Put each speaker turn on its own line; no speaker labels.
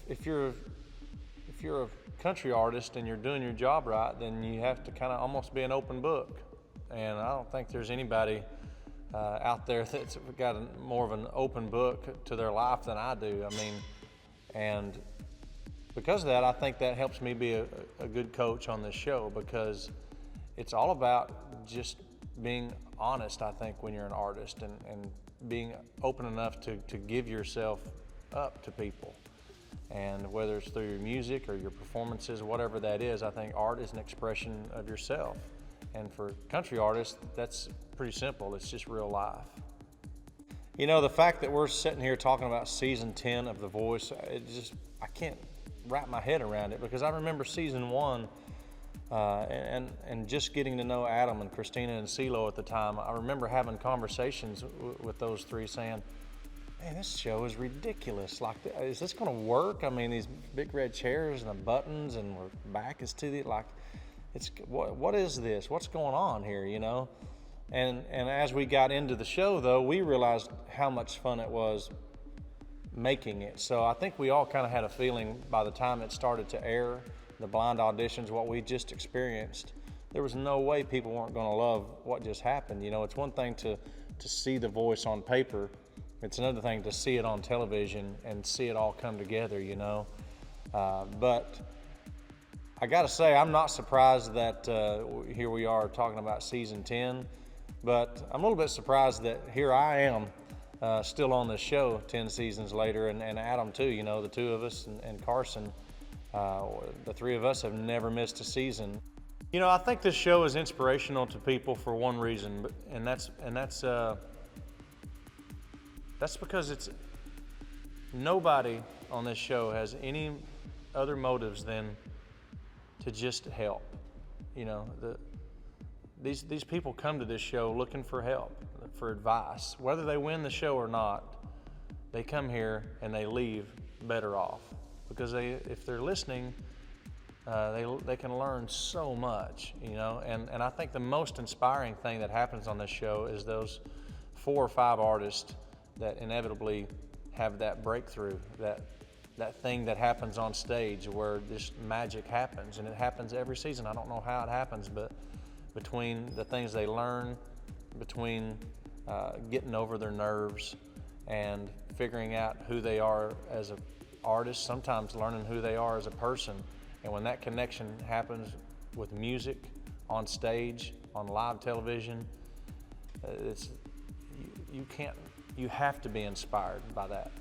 if you're a country artist and you're doing your job right, then you have to kind of almost be an open book. And I don't think there's anybody out there that's got more of an open book to their life than I do. I mean, and because of that, I think that helps me be a good coach on this show, because it's all about just being honest, I think, when you're an artist, and being open enough to give yourself up to people. And whether it's through your music or your performances, whatever that is, I think art is an expression of yourself. And for country artists, that's pretty simple. It's just real life. You know, the fact that we're sitting here talking about season 10 of The Voice, I can't wrap my head around it, because I remember season 1 and just getting to know Adam and Christina and CeeLo at the time. I remember having conversations with those three saying, man, this show is ridiculous. Like, is this gonna work? I mean, these big red chairs and the buttons, and our back is to the, like, what is this? What's going on here, you know? And as we got into the show, though, we realized how much fun it was making it. So I think we all kind of had a feeling by the time it started to air, the blind auditions, what we just experienced, there was no way people weren't gonna love what just happened. You know, it's one thing to see The Voice on paper. It's another thing to see it on television and see it all come together, you know. But I gotta say, I'm not surprised that here we are talking about season 10, but I'm a little bit surprised that here I am still on this show 10 seasons later, and Adam too, you know, the two of us, and Carson, the three of us have never missed a season. You know, I think this show is inspirational to people for one reason, and that's because nobody on this show has any other motives than to just help. You know, these people come to this show looking for help, for advice. Whether they win the show or not, they come here and they leave better off, because if they're listening, they can learn so much, you know. And I think the most inspiring thing that happens on this show is those 4 or 5 artists that inevitably have that breakthrough, that thing that happens on stage where this magic happens. And it happens every season. I don't know how it happens, but between the things they learn, between getting over their nerves and figuring out who they are as an artist, sometimes learning who they are as a person. And when that connection happens with music, on stage, on live television, you have to be inspired by that.